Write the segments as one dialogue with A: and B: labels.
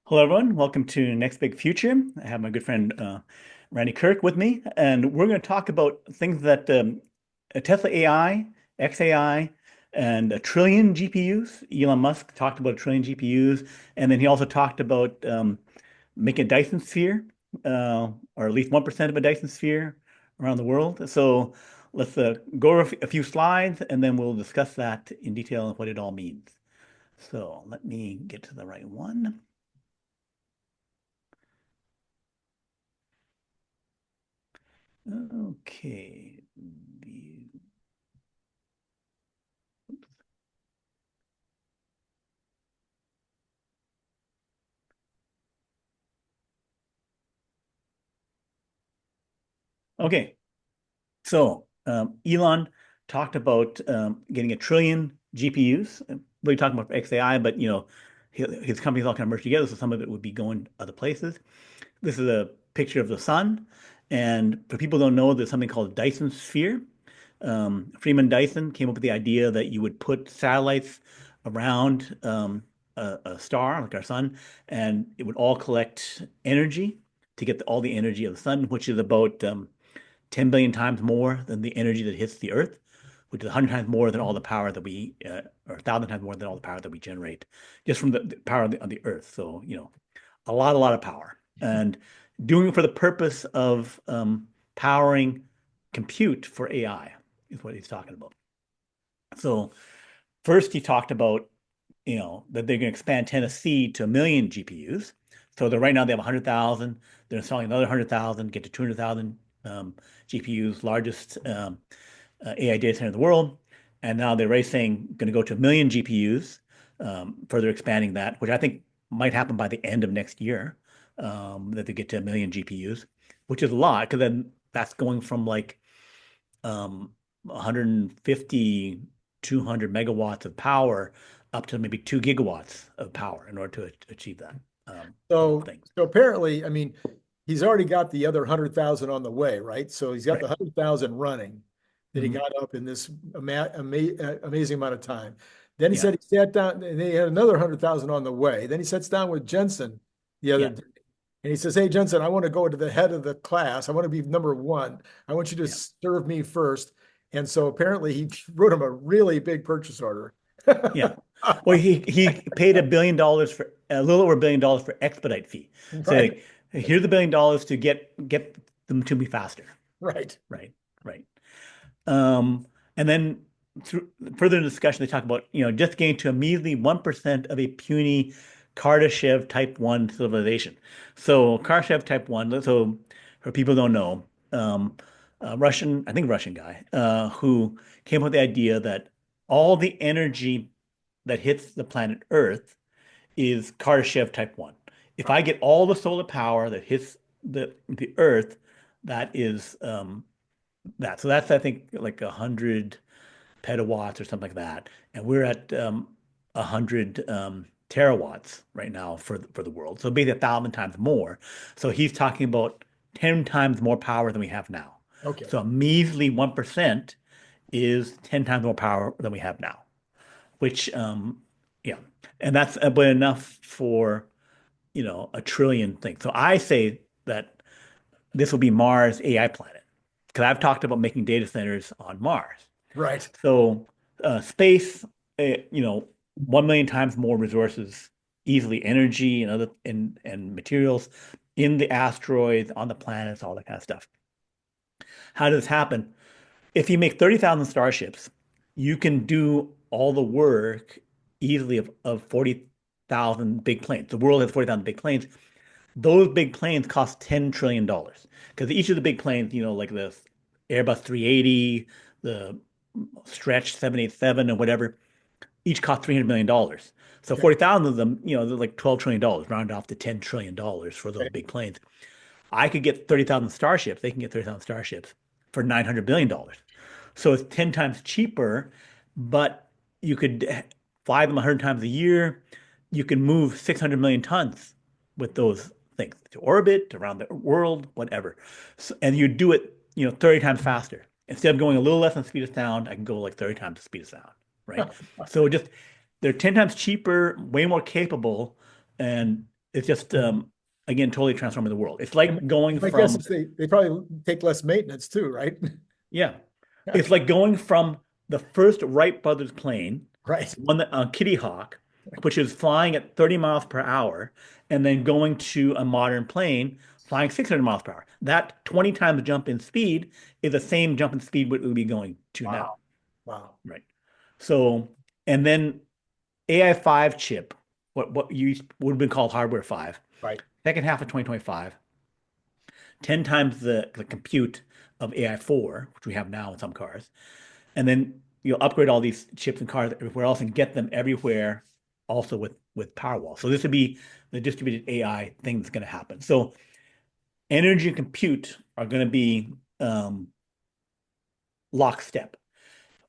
A: Hello, everyone. Welcome to Next Big Future. I have my good friend Randy Kirk with me, and we're going to talk about things that Tesla AI, XAI, and a trillion GPUs. Elon Musk talked about a trillion GPUs, and then he also talked about making a Dyson sphere, or at least 1% of a Dyson sphere around the world. So let's go over a few slides, and then we'll discuss that in detail and what it all means. So let me get to the right one. Okay. Okay. So Elon talked about getting a trillion GPUs. Really talking about XAI, but his companies all kind of merged together, so some of it would be going other places. This is a picture of the sun, and for people who don't know, there's something called Dyson Sphere. Freeman Dyson came up with the idea that you would put satellites around a star like our sun, and it would all collect energy to get all the energy of the sun, which is about 10 billion times more than the energy that hits the Earth, which is 100 times more than all the power that or 1,000 times more than all the power that we generate just from the power of the Earth. So, a lot of power. And doing it for the purpose of powering compute for AI is what he's talking about. So first he talked about, that they're going to expand Tennessee to 1 million GPUs. So right now they have 100,000. They're installing another 100,000, get to 200,000 GPUs, largest AI data center in the world. And now they're saying going to go to 1 million GPUs, further expanding that, which I think might happen by the end of next year, that they get to 1 million GPUs, which is a lot because then that's going from like 150, 200 megawatts of power up to maybe 2 gigawatts of power in order to achieve that
B: So,
A: thing.
B: so apparently, I mean, he's already got the other 100,000 on the way, right? So he's got the
A: Right.
B: 100,000 running that he
A: Mhm.
B: got up in this amazing amount of time. Then he
A: Yeah.
B: said he sat down and he had another 100,000 on the way. Then he sits down with Jensen the other
A: Yeah.
B: day and he says, "Hey, Jensen, I want to go to the head of the class. I want to be number one. I want you to
A: Yeah.
B: serve me first." And so apparently he wrote him a really big purchase order.
A: Yeah. Well, he paid $1 billion for a little over $1 billion for expedite fee. So
B: Right,
A: like, here's $1 billion to get them to me faster.
B: right.
A: Right. Right. And then through further in the discussion, they talk about, just getting to a measly 1% of a puny Kardashev type 1 civilization. So Kardashev type 1, so for people who don't know, Russian, I think Russian guy, who came up with the idea that all the energy that hits the planet Earth is Kardashev type 1. If I get all the solar power that hits the Earth, that is that. So that's, I think, like 100 petawatts or something like that. And we're at 100 terawatts right now for the world. So basically 1,000 times more. So he's talking about 10 times more power than we have now.
B: Okay.
A: So a measly 1% is 10 times more power than we have now, which, yeah. And that's but enough for, a trillion things. So I say that this will be Mars AI planet because I've talked about making data centers on Mars.
B: Right.
A: So space, uh, you know, 1 million times more resources, easily energy and and materials in the asteroids, on the planets, all that kind of stuff. How does this happen? If you make 30,000 starships, you can do all the work easily of 40,000 big planes. The world has 40,000 big planes. Those big planes cost $10 trillion because each of the big planes, like the Airbus 380, the Stretch 787 or whatever, each cost $300 million. So
B: Okay.
A: 40,000 of them, they're like $12 trillion, round off to $10 trillion for those
B: Okay.
A: big planes. I could get 30,000 starships. They can get 30,000 starships for $900 billion. So it's 10 times cheaper, but you could fly them 100 times a year. You can move 600 million tons with those things to orbit, around the world, whatever. So, and you do it, 30 times faster. Instead of going a little less than the speed of sound, I can go like 30 times the speed of sound, right? So just they're 10 times cheaper, way more capable, and It's just again totally transforming the world. It's like going
B: My guess
A: from
B: is they probably take less maintenance too, right?
A: yeah, it's like going from the first Wright brothers plane,
B: Right.
A: one that Kitty Hawk, which is flying at 30 miles per hour, and then going to a modern plane flying 600 miles per hour. That 20 times jump in speed is the same jump in speed we would be going to now.
B: Wow. Wow.
A: Right. So, and then AI 5 chip, what you would have been called hardware 5,
B: Right.
A: second half of 2025, 10 times the compute of AI 4, which we have now in some cars. And then you'll upgrade all these chips and cars everywhere else and get them everywhere also with Powerwall. So this would be the distributed AI thing that's going to happen. So energy and compute are going to be lockstep.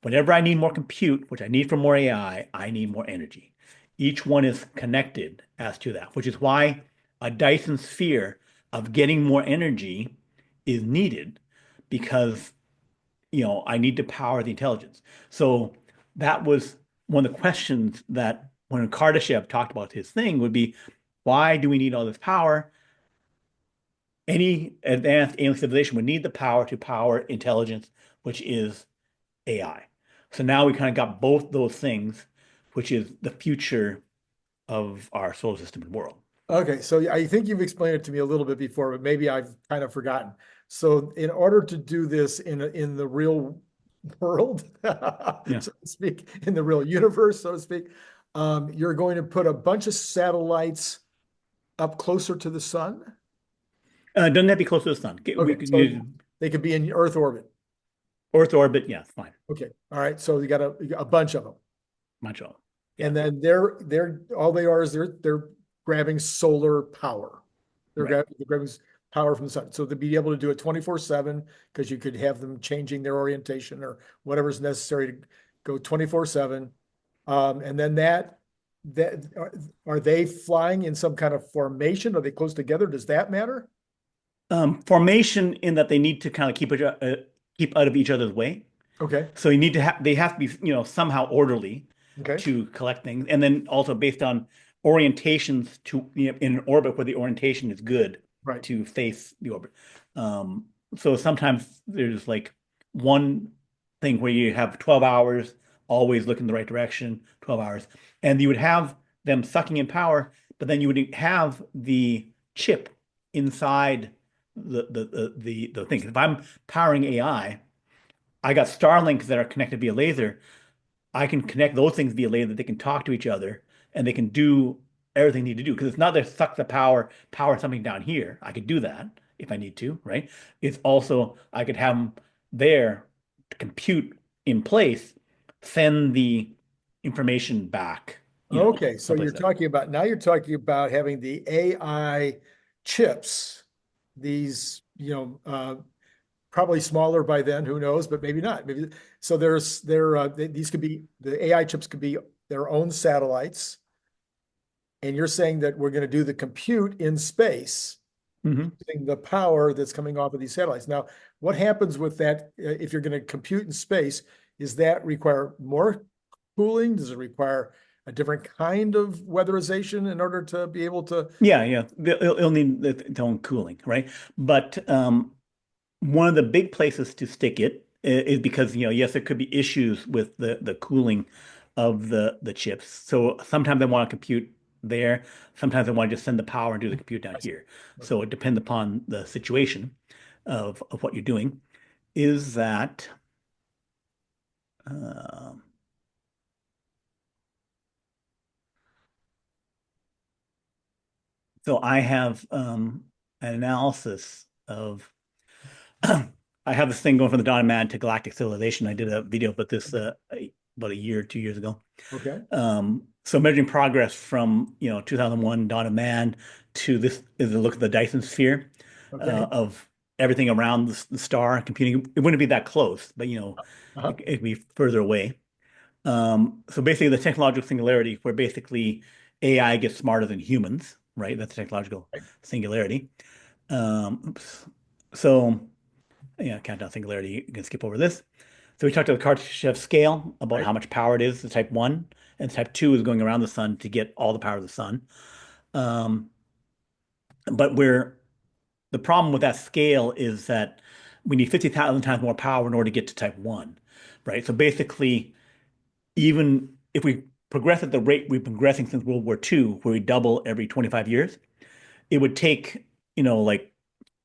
A: Whenever I need more compute, which I need for more AI, I need more energy. Each one is connected as to that, which is why a Dyson sphere of getting more energy is needed because, I need to power the intelligence. So that was one of the questions that when Kardashev talked about his thing would be, why do we need all this power? Any advanced alien civilization would need the power to power intelligence, which is AI. So now we kind of got both those things, which is the future of our solar system and world.
B: Okay, so I think you've explained it to me a little bit before, but maybe I've kind of forgotten. So in order to do this in the real world,
A: Yeah.
B: so to speak, in the real universe, so to speak, you're going to put a bunch of satellites up closer to the sun.
A: Doesn't have to be close to the sun. We
B: Okay,
A: could
B: so
A: use
B: they could be in Earth orbit.
A: Earth orbit. Yeah, fine.
B: Okay, all right. So you got a bunch of them,
A: Much all. Yeah,
B: and then they're all they are is they're grabbing solar power.
A: right.
B: They're grabbing power from the sun. So to be able to do it 24/7, because you could have them changing their orientation or whatever's necessary to go 24/7. And then that are they flying in some kind of formation? Are they close together? Does that matter?
A: Formation in that they need to kind of keep out of each other's way.
B: Okay.
A: So they have to be, somehow orderly
B: Okay.
A: to collect things, and then also based on orientations to, in an orbit where the orientation is good
B: Right.
A: to face the orbit. Um, so sometimes there's like one thing where you have 12 hours, always look in the right direction, 12 hours, and you would have them sucking in power, but then you would have the chip inside the thing. If I'm powering AI, I got Starlinks that are connected via laser. I can connect those things via laser that they can talk to each other and they can do everything they need to do. Because it's not that suck the power something down here. I could do that if I need to, right? It's also I could have them there to compute in place, send the information back,
B: Okay. So
A: someplace else.
B: you're talking about having the AI chips, these, probably smaller by then, who knows, but maybe not. Maybe so. These could be the AI chips could be their own satellites, and you're saying that we're going to do the compute in space
A: Hmm.
B: using the power that's coming off of these satellites. Now, what happens with that if you're going to compute in space? Is that require more cooling? Does it require a different kind of weatherization in order to be able to?
A: Yeah, yeah. It'll need its own cooling, right? But one of the big places to stick it is because, yes, there could be issues with the cooling of the chips. So sometimes I want to compute there. Sometimes I want to just send the power and do the compute down here. So it depends upon the situation of what you're doing. Is that um so I have an analysis of I have this thing going from the dawn of man to galactic civilization. I did a video about this about a year, 2 years ago.
B: Okay.
A: So measuring progress from 2001 dawn of man to this is a look at the Dyson sphere
B: Okay.
A: of everything around the star computing. It wouldn't be that close, but
B: Uh-huh.
A: it'd be further away. So basically, the technological singularity, where basically AI gets smarter than humans, right? That's the technological
B: Right.
A: singularity. Oops. So yeah, countdown singularity. You can skip over this. So we talked about the Kardashev scale about
B: Right.
A: how much power it is. The type 1 and type 2 is going around the sun to get all the power of the sun. Um, But the problem with that scale is that we need 50,000 times more power in order to get to type 1, right? So basically, even if we progress at the rate we've been progressing since World War II, where we double every 25 years, it would take, like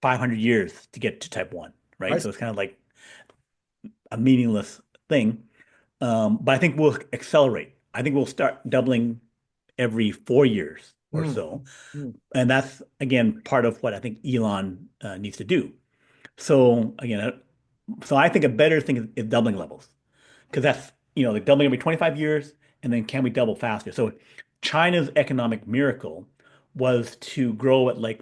A: 500 years to get to type 1,
B: I
A: right? So
B: see.
A: it's kind of like a meaningless thing. But I think we'll accelerate. I think we'll start doubling every 4 years or
B: Mm,
A: so.
B: mm,
A: And that's, again, part of what I think Elon needs to do. So, again, so I think a better thing is doubling levels because that's, like doubling every 25 years. And then can we double faster? So, China's economic miracle was to grow at like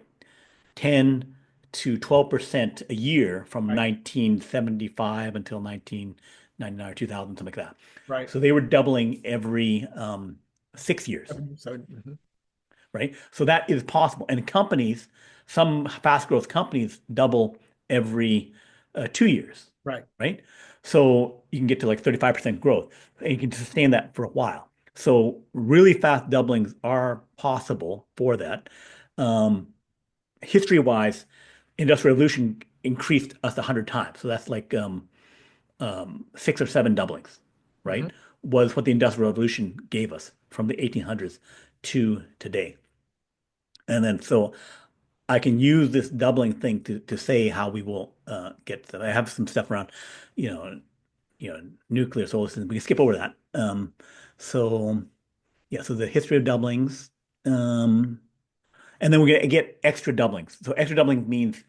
A: 10 to 12% a year from
B: right,
A: 1975 until 1999 or 2000, something like that.
B: right.
A: So they were doubling every 6 years,
B: So, mhm,
A: right? So that is possible. And companies, some fast growth companies double every 2 years,
B: right.
A: right? So you can get to like 35% growth and you can sustain that for a while. So really fast doublings are possible for that. Um, History-wise, Industrial Revolution increased us 100 times. So that's like 6 or 7 doublings,
B: Mhm.
A: right? Was what the Industrial Revolution gave us from the 1800s to today. And then so I can use this doubling thing to say how we will get to that. I have some stuff around, you know, nuclear solar systems. We can skip over that. So yeah, so the history of doublings. Um, and then we're gonna get extra doublings. So extra doubling means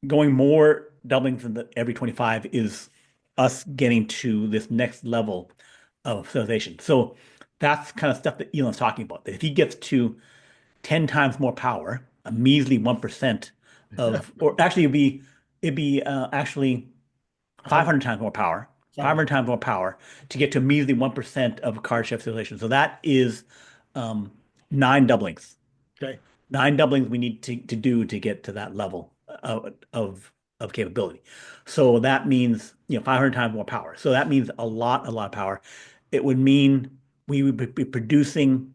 A: going more doublings than every 25 is us getting to this next level of civilization. So that's kind of stuff that Elon's talking about. That if he gets to 10 times more power, a measly 1% or actually it'd be actually
B: 100,
A: 500 times more power, 500
B: 500.
A: times more power to get to a measly 1% of card shift civilization. So that is um, 9 doublings.
B: Okay.
A: 9 doublings we need to do to get to that level of capability. So that means 500 times more power. So that means a lot of power. It would mean we would be producing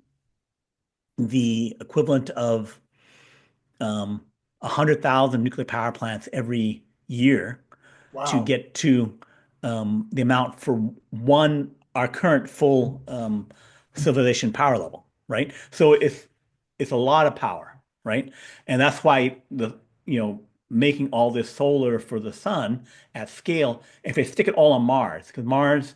A: the equivalent of 100,000 nuclear power plants every year to
B: Wow.
A: get to the amount for our current full civilization power level, right? So it's a lot of power, right? And that's why making all this solar for the sun at scale, if they stick it all on Mars, because Mars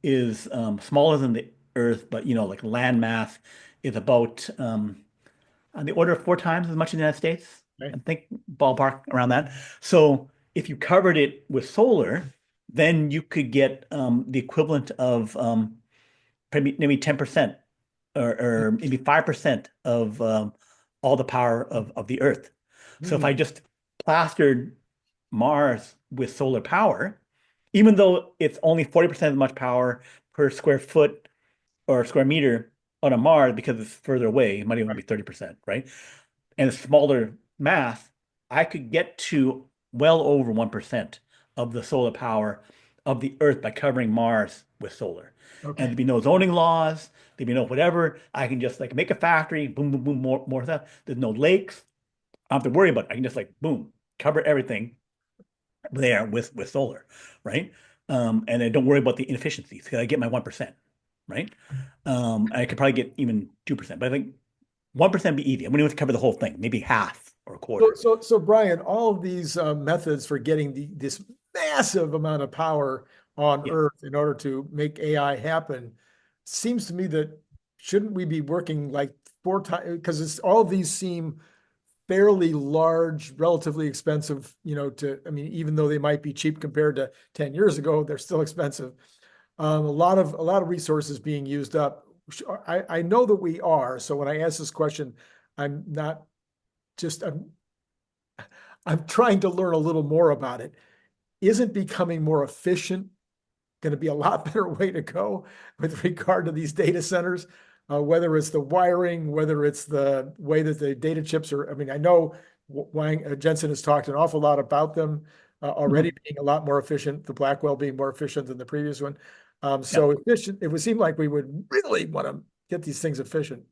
A: is smaller than the Earth, but like land mass is about on the order of 4 times as much as the United States.
B: Okay.
A: I think ballpark around that. So if you covered it with solar, then you could get the equivalent of maybe 10% or maybe 5% of all the power of the Earth. So if
B: Hmm.
A: I just plastered Mars with solar power, even though it's only 40% as much power per square foot or square meter on a Mars because it's further away, it might even be
B: Right.
A: 30%, right? And smaller mass, I could get to well over 1% of the solar power of the Earth by covering Mars with solar. And there'd
B: Okay.
A: be no zoning laws, there'd be no whatever. I can just like make a factory, boom, boom, boom, more stuff. There's no lakes. I don't have to worry about it. I can just like boom, cover everything there with solar, right? And I don't worry about the inefficiencies because I get my 1%, right? I could probably get even 2%, but I think 1% be easy. I wouldn't even have to cover the whole thing, maybe half or a
B: So,
A: quarter.
B: so, so Brian, all of these methods for getting this massive amount of power on
A: Yeah.
B: Earth in order to make AI happen seems to me that shouldn't we be working like 4 times? Because all of these seem fairly large, relatively expensive, I mean, even though they might be cheap compared to 10 years ago, they're still expensive. A lot of resources being used up. I know that we are. So when I ask this question, I'm not just I'm trying to learn a little more about it. Isn't becoming more efficient going to be a lot better way to go with regard to these data centers? Whether it's the wiring, whether it's the way that the data chips are. I mean, I know Jensen has talked an awful lot about them already
A: Mhm.
B: being a lot more efficient, the Blackwell being more efficient than the previous one.
A: Yeah.
B: So efficient, it would seem like we would really want to get these things efficient.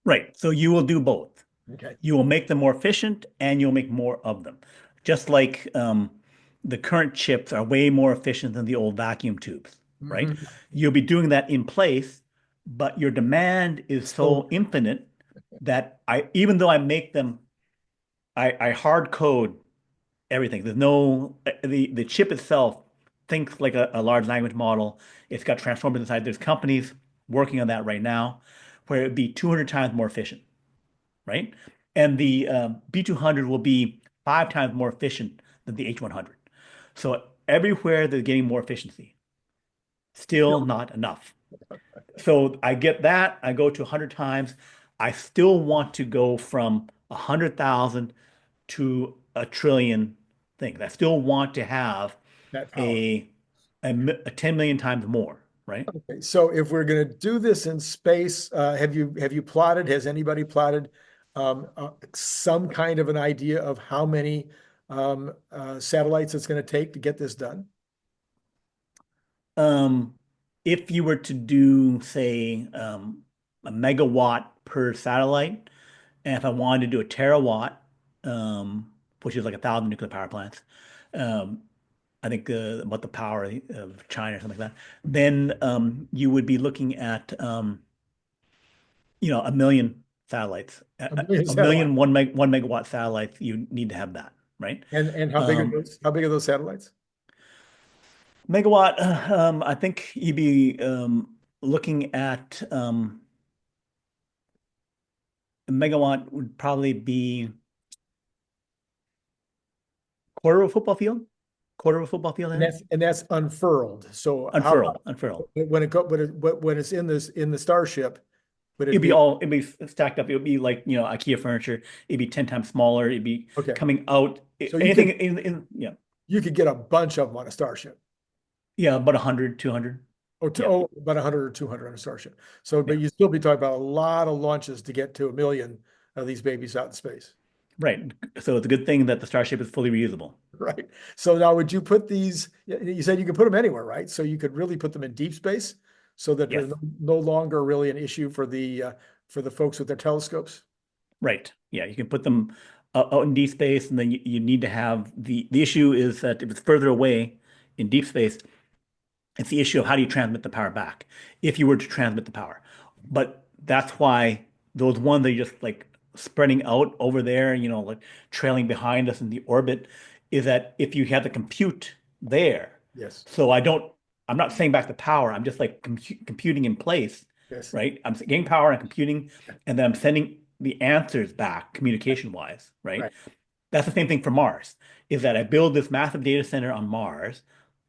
A: Right. So you will do both.
B: Okay.
A: You will make them more efficient and you'll make more of them. Just like the current chips are way more efficient than the old vacuum tubes, right?
B: Mhm.
A: You'll be doing that in place, but your demand is
B: So
A: so infinite that even though I make them, I hard code everything. There's no, the chip itself thinks like a large language model. It's got transformers inside. There's companies working on that right now where it'd be 200 times more efficient, right? And the B200 will be 5 times more efficient than the H100. So everywhere they're getting more efficiency, still not enough. So I get that. I go to 100 times. I still want to go from 100,000 to a trillion things. I still want to have
B: that power.
A: a, a 10 million times more, right?
B: Okay, so if we're going to do this in space, have you plotted? Has anybody plotted some kind of an idea of how many satellites it's going to take to get this done?
A: Um, if you were to do, say, a megawatt per satellite, and if I wanted to do a terawatt, which is like 1,000 nuclear power plants, um, I think about the power of China or something like that, then you would be looking at a million satellites,
B: A million
A: a
B: satellites.
A: million 1 megawatt satellites. You need to have that, right?
B: And how big are
A: Um,
B: those? How big are those satellites?
A: Megawatt, I think you'd be looking at a megawatt would probably be quarter of a football field, quarter of a football field area.
B: And that's unfurled. So how
A: Unfurl, unfurl.
B: when it go when it's in this in the Starship, would it
A: It'd be
B: be
A: all, it'd be stacked up. It would be like, IKEA furniture. It'd be 10 times smaller. It'd be
B: okay?
A: coming out.
B: So
A: Anything yeah,
B: you could get a bunch of them on a Starship.
A: yeah, about 100, 200. Yeah,
B: About 100 or 200 on a Starship. So,
A: yeah,
B: but you still be talking about a lot of launches to get to a million of these babies out in space,
A: right. So it's a good thing that the Starship is fully reusable.
B: right? So now, would you put these? You said you could put them anywhere, right? So you could really put them in deep space, so that they're
A: Yes,
B: no longer really an issue for the folks with their telescopes.
A: right. Yeah, you can put them out in deep space, and then you need to have the issue is that if it's further away in deep space, it's the issue of how do you transmit the power back if you were to transmit the power. But that's why those ones that are just like spreading out over there, like trailing behind us in the orbit, is that if you have the compute there,
B: Yes,
A: so I'm not saying back the power, I'm just like computing in place,
B: yes,
A: right? I'm getting power and computing, and then I'm sending the answers back communication wise, right?
B: right,
A: That's the same thing for Mars, is that I build this massive data center on Mars,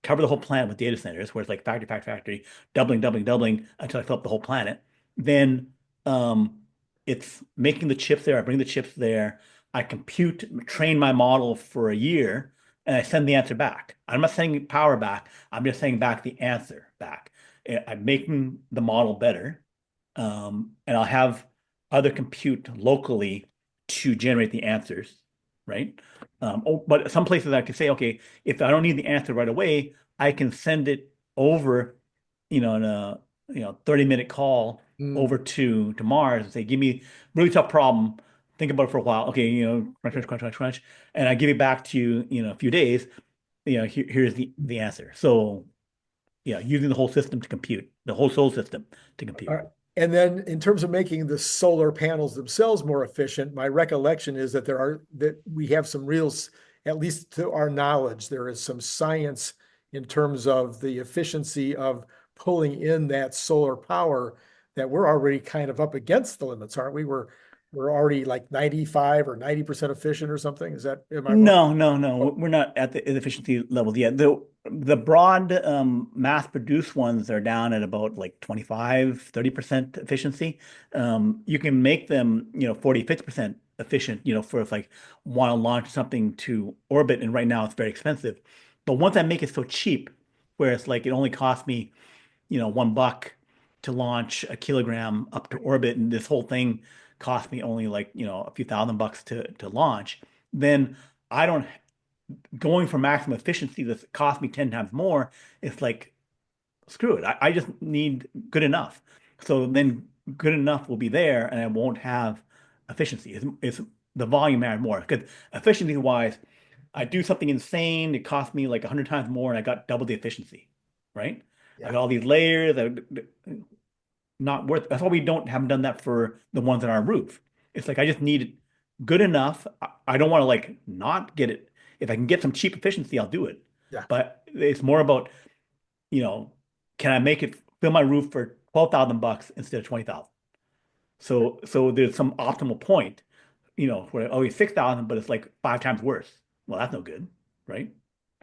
A: cover the whole planet with data centers, where it's like factory, factory, factory, doubling, doubling, doubling until I fill up the whole planet. Then it's making the chips there. I bring the chips there. I compute, train my model for a year, and I send the answer back. I'm not sending power back. I'm just sending back the answer back. I'm making the model better, and I'll have other compute locally to generate the answers, right? But some places I can say, okay, if I don't need the answer right away, I can send it over, in a 30-minute call
B: mm,
A: over to Mars and say, give me really tough problem. Think about it for a while. Okay, crunch, crunch, crunch, crunch, crunch, and I give it back to you, a few days. Here's the answer. So yeah, using the whole system to compute, the whole solar system to
B: all
A: compute.
B: right. And then in terms of making the solar panels themselves more efficient, my recollection is that that we have some real, at least to our knowledge, there is some science in terms of the efficiency of pulling in that solar power that we're already kind of up against the limits, aren't we? We're already like 95 or 90% efficient or something. Am I wrong?
A: No, no, no. We're not at the efficiency levels yet. The broad mass produced ones are down at about like 25-30% efficiency. You can make them, 40-50% efficient, for if like want to launch something to orbit, and right now it's very expensive. But once I make it so cheap, where it's like it only costs me, $1 to launch a kilogram up to orbit, and this whole thing cost me only like, a few $1,000 to launch, then I don't going for maximum efficiency that cost me 10 times more. It's like, screw it. I just need good enough. So then good enough will be there, and I won't have efficiency. It's the volume matters more because efficiency wise, I do something insane. It costs me like 100 times more, and I got double the efficiency, right? I
B: Yeah.
A: got all these layers. Not worth. That's why we don't haven't done that for the ones on our roof. It's like I just need it good enough. I don't want to like not get it. If I can get some cheap efficiency, I'll do it.
B: Yeah.
A: But it's more about, you know, can I make it fill my roof for 12,000 bucks instead of 20,000? So there's some optimal point, where oh it's 6,000, but it's like 5 times worse. Well, that's no good, right?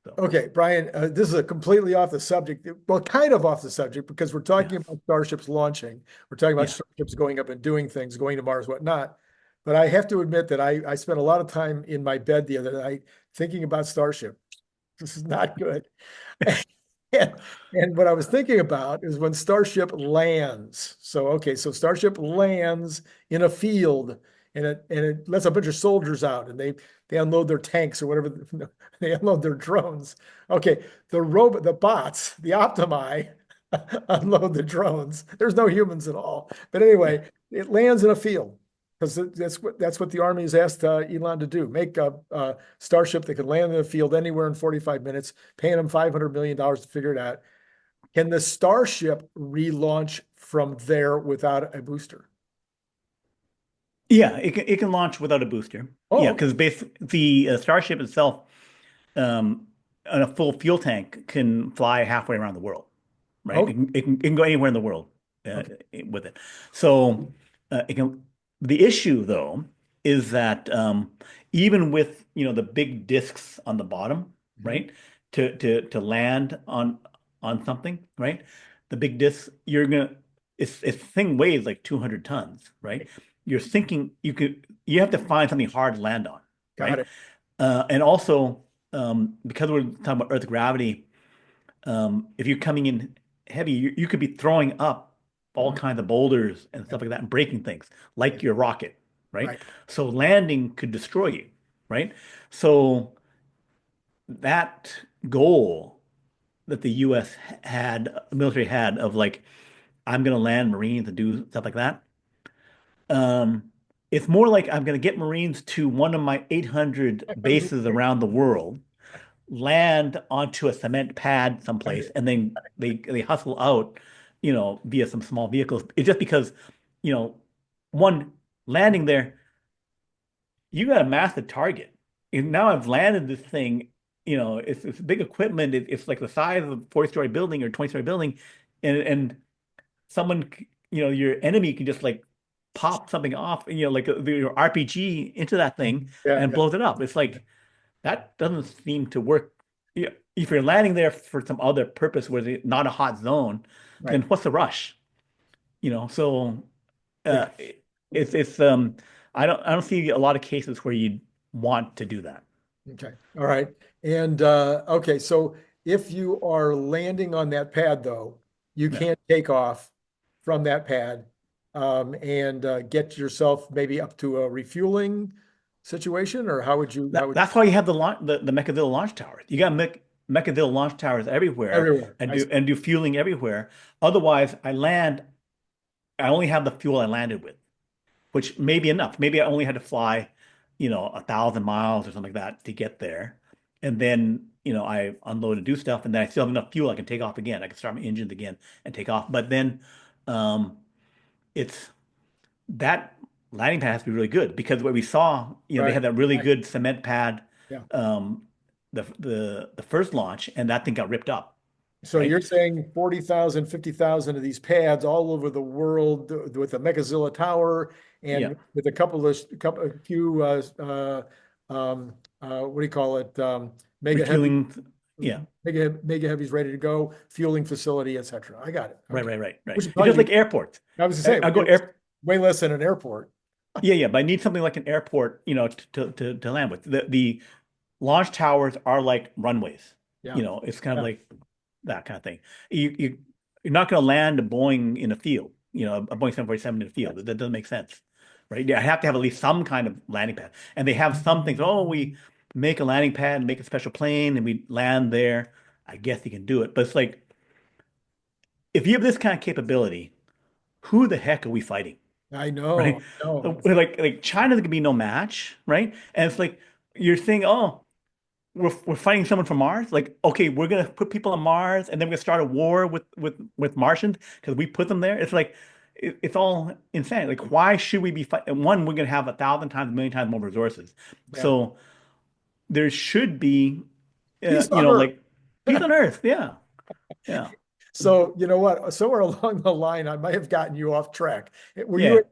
A: So
B: Okay, Brian, this is a completely off the subject. Well, kind of off the subject because we're talking
A: yeah,
B: about starships launching. We're talking about
A: yeah,
B: starships going up and doing things, going to Mars, whatnot. But I have to admit that I spent a lot of time in my bed the other night thinking about Starship. This is not good. And, and what I was thinking about is when Starship lands. So, okay, so Starship lands in a field and it lets a bunch of soldiers out and they unload their tanks or whatever, they unload their drones. Okay, the bots, the Optimi unload the drones. There's no humans at all. But
A: yeah.
B: anyway, it lands in a field because that's what the Army has asked Elon to do. Make a Starship that can land in a field anywhere in 45 minutes, paying them $500 million to figure it out. Can the Starship relaunch from there without a booster?
A: Yeah, it can launch without a booster.
B: Oh,
A: Yeah,
B: okay.
A: because the Starship itself, on a full fuel tank, can fly halfway around the world, right?
B: Oh,
A: It can go anywhere in the world uh,
B: okay.
A: with it. So it can. The issue though is that even with the big discs on the bottom,
B: Mhm.
A: right, to land on something, right, the big disc you're gonna it's thing weighs like 200 tons, right? You're thinking you have to find something hard to land on,
B: Got
A: right?
B: it.
A: And also because we're talking about Earth gravity, if you're coming in heavy, you could be throwing up all
B: Mhm.
A: kinds of boulders and
B: Yeah,
A: stuff like that and breaking things,
B: yeah,
A: like your rocket, right?
B: right.
A: So landing could destroy you, right? So that goal that the U.S. had, military had, of like, I'm going to land Marines and do stuff like that. Um, it's more like I'm going to get Marines to one of my 800 bases around the world, land onto a cement pad someplace, and then they hustle out, via some small vehicles. It's just because, you know, one landing there, you got to massive target. And now I've landed this thing, it's big equipment. It's like the size of a 40-story building or 20-story building, and someone, your enemy can just like pop something off, like your RPG into that thing
B: Yeah,
A: and
B: yeah,
A: blows it up. It's like that doesn't seem to work. Yeah, if you're landing there for some other purpose where it's not a hot zone, then
B: right.
A: what's the rush? So
B: Yeah.
A: it's I don't see a lot of cases where you'd want to do that.
B: Okay. All right. And okay, so if you are landing on that pad though, you
A: Yeah.
B: can't take off from that pad and get yourself maybe up to a refueling situation, or how would you
A: That's why you have the Mechaville launch towers. You got Mechaville launch towers everywhere
B: everywhere?
A: and
B: I see.
A: do fueling everywhere. Otherwise, I only have the fuel I landed with, which may be enough. Maybe I only had to fly, 1,000 miles or something like that to get there. And then, I unload and do stuff, and then I still have enough fuel I can take off again. I can start my engines again and take off. But then um, it's that landing pad has to be really good because what we saw, they
B: Right.
A: had that really
B: Right.
A: good cement pad,
B: Yeah.
A: um, the first launch, and that thing got ripped up,
B: So
A: right?
B: you're saying 40,000, 50,000 of these pads all over the world with a Megazilla tower
A: Yeah,
B: and with a few, what do you call it? Mega heavy,
A: refueling. Yeah.
B: mega heavies ready to go, fueling facility, et cetera. I got it.
A: Right,
B: Okay.
A: right, right, right.
B: Which would
A: It's just
B: probably
A: like
B: be,
A: airports.
B: I was to
A: I,
B: say,
A: I go air,
B: way less than an airport.
A: yeah, yeah, but I need something like an airport, to land with. The launch towers are like runways.
B: Yeah.
A: It's kind of
B: Yeah.
A: like that kind of thing. You're not going to land a Boeing in a field, a Boeing 747 in a field. That doesn't make sense, right? Yeah, I have to have at least some kind of landing pad, and they have some things. Oh, we make a landing pad and make a special plane, and we land there. I guess you can do it, but it's like if you have this kind of capability, who the heck are we fighting?
B: I know,
A: right?
B: I know.
A: Like China could be no match, right? And it's like you're saying, oh, we're fighting someone from Mars. Like, okay, we're gonna put people on Mars, and then we're gonna start a war with Martians because we put them there. It's like it's all insane. Like, why should we be fighting? One, we're gonna have 1,000 times, a million times more resources.
B: Yeah.
A: So there should be,
B: Peace on
A: like
B: Earth.
A: peace on Earth. Yeah, yeah,
B: So you know what? Somewhere along the line, I might have gotten you off track.
A: yeah.
B: Were you able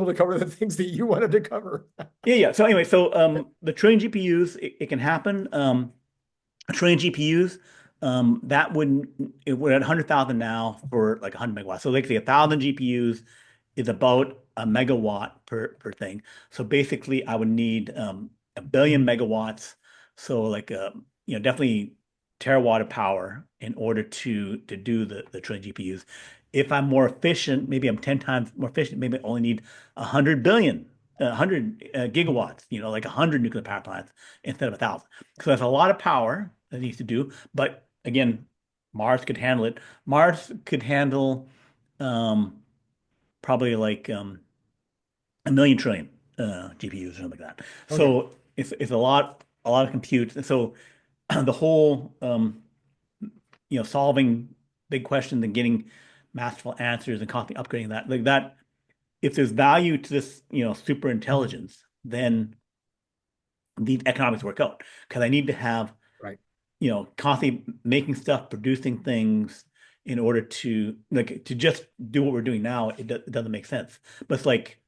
B: to cover the things that you wanted to cover?
A: Yeah, yeah. So anyway, the trillion GPUs, it can happen. A trillion GPUs, that would we're at 100,000 now for like 100 megawatts. So like say 1,000 GPUs is about a megawatt per thing. So basically, I would need a billion megawatts. So like definitely terawatt of power in order to do the trillion GPUs. If I'm more efficient, maybe I'm 10 times more efficient. Maybe I only need 100 billion. 100 gigawatts, like 100 nuclear power plants instead of 1,000. So that's a lot of power that needs to do. But again, Mars could handle it. Mars could handle um, probably like a million trillion GPUs or something like that.
B: Okay.
A: So it's a lot of compute. And so the whole solving big questions and getting masterful answers and constantly upgrading that like that. If there's value to this, super intelligence, then the economics work out because I need to have
B: Right.
A: constantly making stuff, producing things in order to just do what we're doing now. It doesn't make sense. But it's like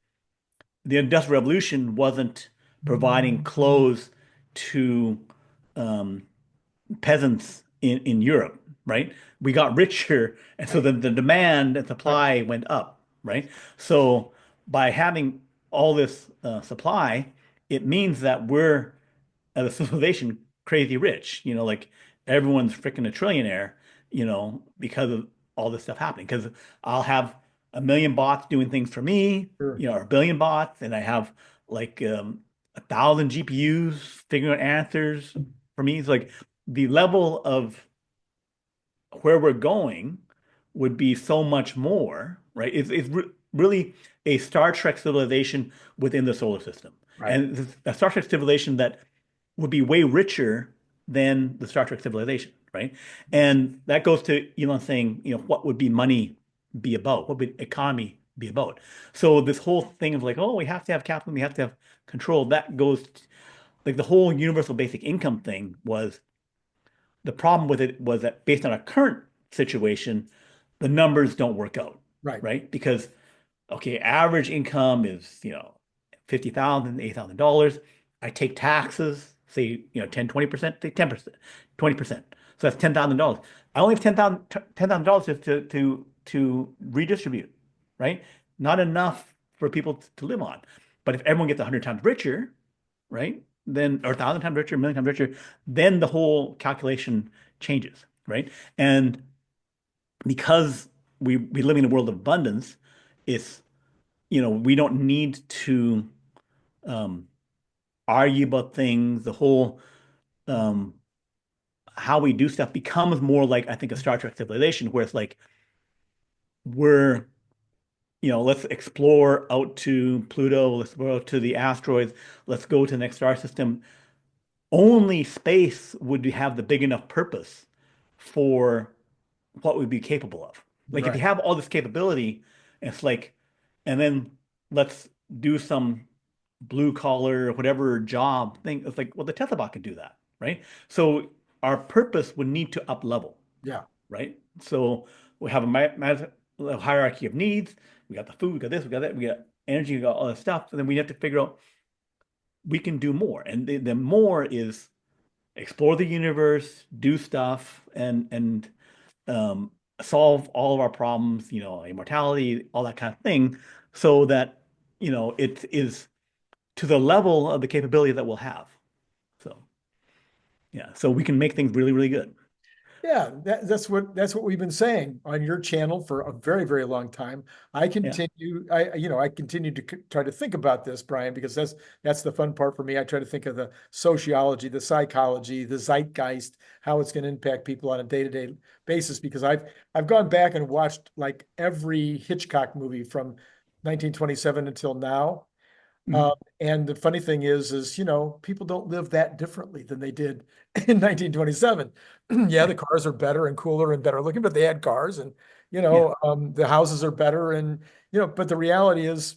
A: the Industrial Revolution wasn't providing clothes to um, peasants in Europe, right? We got richer, and so
B: Right.
A: the demand and
B: Right.
A: supply went up, right? So by having all this supply, it means that we're as a civilization crazy rich. Like everyone's freaking a trillionaire, because of all this stuff happening. Because I'll have a million bots doing things for me,
B: Sure.
A: or a billion bots, and I have like 1,000 GPUs figuring out answers for me. It's like the level of where we're going would be so much more, right? It's really a Star Trek civilization within the solar system.
B: Right.
A: And it's a Star Trek civilization that would be way richer than the Star Trek civilization, right? And that goes to Elon saying, what would be money be about? What would economy be about? So this whole thing of like, oh, we have to have capital, we have to have control, that goes like the whole universal basic income thing was the problem with it was that based on a current situation, the numbers don't work out,
B: Right.
A: right? Because okay, average income is, 50,000, $8,000. I take taxes, say, 10, 20%, say 10%, 20%. So that's $10,000. I only have $10,000 to redistribute, right? Not enough for people to live on. But if everyone gets 100 times richer, right? Then, or 1,000 times richer, a million times richer, then the whole calculation changes, right? And because we live in a world of abundance, it's, we don't need to um, argue about things. The whole um, how we do stuff becomes more like I think a Star Trek civilization, where it's like we're let's explore out to Pluto, let's go out to the asteroids, let's go to the next star system. Only space would have the big enough purpose for what we'd be capable of. Like if you
B: Right.
A: have all this capability, it's like, and then let's do some blue collar, whatever job thing. It's like, well, the Tesla bot can do that, right? So our purpose would need to up level,
B: Yeah.
A: right? So we have a hierarchy of needs. We got the food, we got this, we got that, we got energy, we got all this stuff. And then we have to figure out we can do more. And the more is explore the universe, do stuff, and um, solve all of our problems, immortality, all that kind of thing, so that, it is to the level of the capability that we'll have. So, yeah, so we can make things really, really good.
B: Yeah, that's what we've been saying on your channel for a very, very long time.
A: Yeah.
B: I continue to try to think about this, Brian, because that's the fun part for me. I try to think of the sociology, the psychology, the zeitgeist, how it's going to impact people on a day-to-day basis. Because I've gone back and watched like every Hitchcock movie from 1927 until now.
A: Mhm.
B: And the funny thing is, people don't live that differently than they did in 1927. Yeah, the
A: Right.
B: cars are better and cooler and better looking, but they had cars and,
A: Yeah.
B: the houses are better and, but the reality is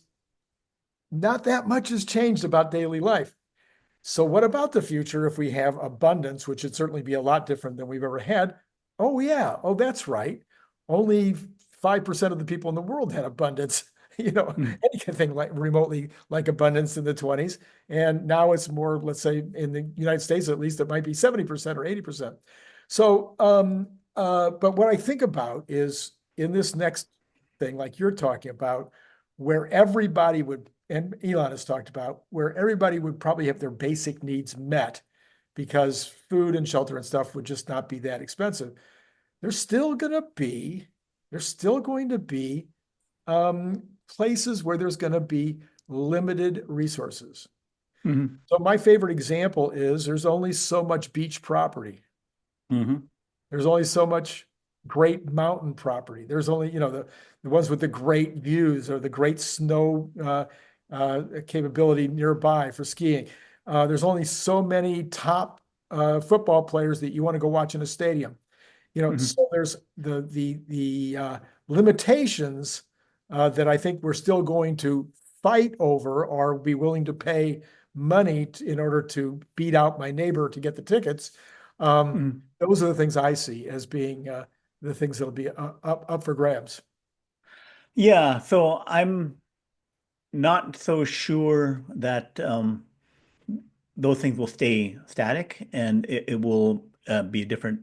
B: not that much has changed about daily life. So what about the future if we have abundance, which would certainly be a lot different than we've ever had? Oh yeah. Oh, that's right. Only 5% of the people in the world had abundance,
A: Mhm.
B: anything like remotely like abundance in the 20s. And now it's more, let's say in the United States, at least it might be 70% or 80%. So, but what I think about is in this next thing, like you're talking about, where everybody would, and Elon has talked about, where everybody would probably have their basic needs met because food and shelter and stuff would just not be that expensive. There's still going to be, there's still going to be places where there's going to be limited resources.
A: Mhm.
B: So my favorite example is there's only so much beach property.
A: Mhm.
B: There's only so much great mountain property. There's only, the ones with the great views or the great snow capability nearby for skiing. There's only so many top football players that you want to go watch in a stadium.
A: Mhm.
B: So there's the limitations that I think we're still going to fight over or be willing to pay money in order to beat out my neighbor to get the tickets. Um,
A: Mhm.
B: those are the things I see as being the things that'll be up for grabs.
A: Yeah. So I'm not so sure that those things will stay static, and it will be different.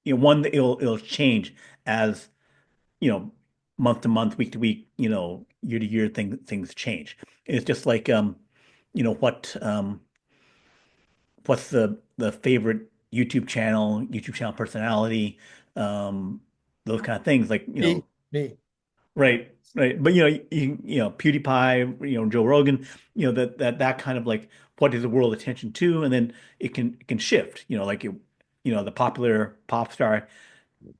A: One that it'll change as month to month, week to week, year to year, things change. It's just like what's the favorite YouTube channel personality, um, those kind of things. Like,
B: Me.
A: right, right. But PewDiePie, Joe Rogan, that kind of like what is the world attention to, and then it can shift. The popular pop star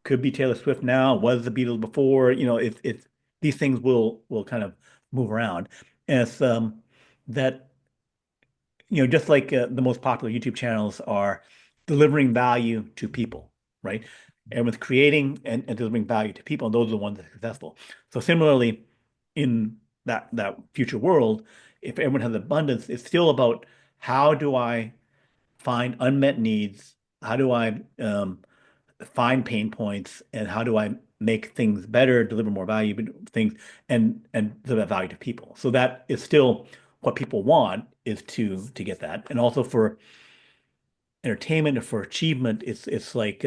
A: could be Taylor Swift now, was the Beatles before. It's these things will kind of move around. And it's that just like the most popular YouTube channels are delivering value to people, right? Everyone's creating and delivering value to people, and those are the ones that are successful. So similarly, in that future world, if everyone has abundance, it's still about how do I find unmet needs? How do I find pain points, and how do I make things better, deliver more value, things, and deliver value to people? So that is still what people want, is to get that. And also for entertainment and for achievement, it's like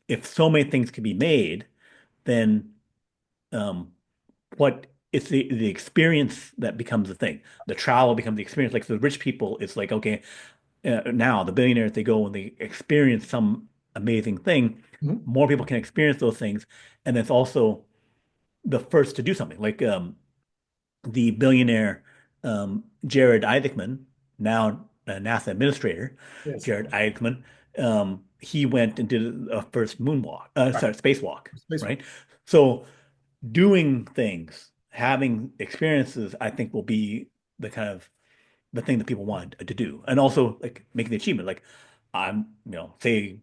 A: if so many things can be made, then um what it's the experience that becomes the thing. The travel becomes the experience. Like the rich people, it's like, okay, now the billionaires, they go and they experience some amazing thing.
B: Mhm.
A: More people can experience those things, and it's also the first to do something. Like the billionaire Jared Isaacman, now a NASA administrator,
B: Yes.
A: Jared Isaacman, he went and did a first moonwalk,
B: Right.
A: sorry, spacewalk,
B: Spacewalk.
A: right? So doing things, having experiences, I think will be the kind of the thing that people want to do, and also like making the achievement. Like say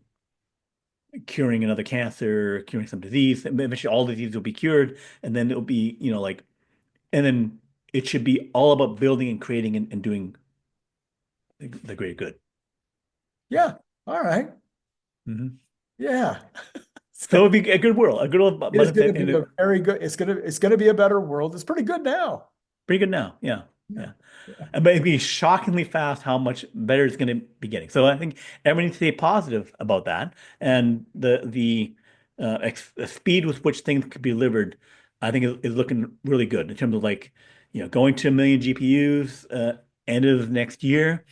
A: curing another cancer, curing some disease, and eventually all diseases will be cured, and then it'll be like, and then it should be all about building and creating and doing the great good.
B: Yeah. All right.
A: Mhm.
B: Yeah.
A: So it'd be a good world, a good old
B: It is
A: abundance,
B: going to
A: and
B: be a very good, it's going to be a better world. It's pretty good now.
A: pretty good now. Yeah,
B: Yeah.
A: yeah. But it'd be shockingly fast how much better it's going to be getting. So I think everyone needs to stay positive about that. And the speed with which things could be delivered, I think is looking really good in terms of like, going to a million GPUs end of next year.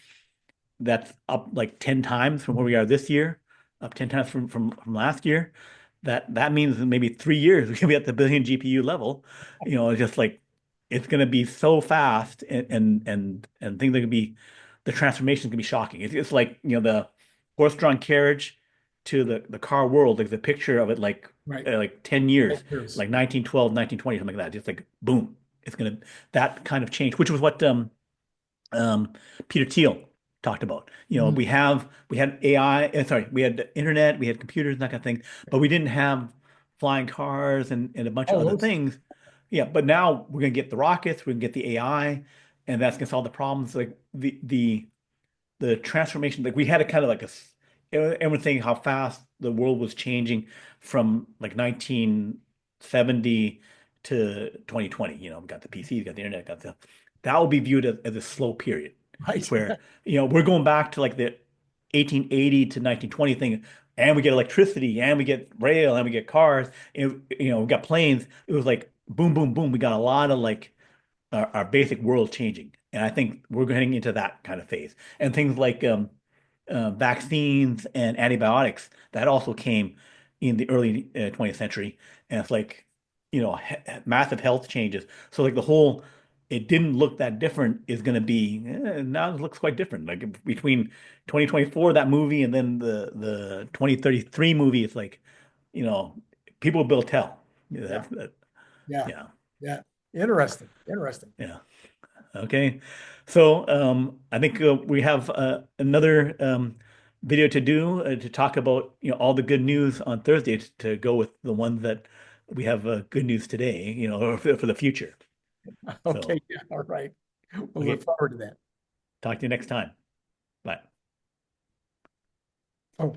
A: That's up like 10 times from where we are this year, up 10 times from last year. That means in maybe 3 years we can be at the billion GPU level. It's just like it's going to be so fast, and things are going to be the transformation is going to be shocking. It's like the horse-drawn carriage to the car world. Like the picture of it, like
B: Right.
A: like 10 years,
B: Years.
A: like 1912, 1920, something like that. Just like boom, it's gonna that kind of change, which was what um, Peter Thiel talked about. You know,
B: Mm.
A: we had AI, sorry, we had the internet, we had computers and that kind of thing, but we didn't have flying cars and a bunch of
B: Oh,
A: other
B: those,
A: things. Yeah, but now we're gonna get the rockets, we're gonna get the AI, and that's gonna solve the problems. Like the transformation, like we had a kind of like everyone saying how fast the world was changing from like 1970 to 2020. You know, we got the PCs, got the internet, got the that will be viewed as a slow period
B: right.
A: where, you know, we're going back to like the 1880 to 1920 thing, and we get electricity, and we get rail, and we get cars, and you know, we got planes. It was like boom, boom, boom. We got a lot of like our basic world changing. And I think we're getting into that kind of phase. And things like vaccines and antibiotics that also came in the early 20th century. And it's like, you know, massive health changes. So like the whole, it didn't look that different is going to be now it looks quite different. Like between 2024, that movie, and then the 2033 movie, it's like, you know, people will tell. Yeah,
B: Yeah, yeah,
A: yeah,
B: yeah. Interesting, interesting.
A: yeah. Okay. So I think we have another video to do to talk about, you know, all the good news on Thursday to go with the ones that we have good news today, you know, for the future.
B: Okay,
A: So,
B: yeah, all right. We'll look
A: okay,
B: forward to that.
A: talk to you next time. Bye.
B: Oh.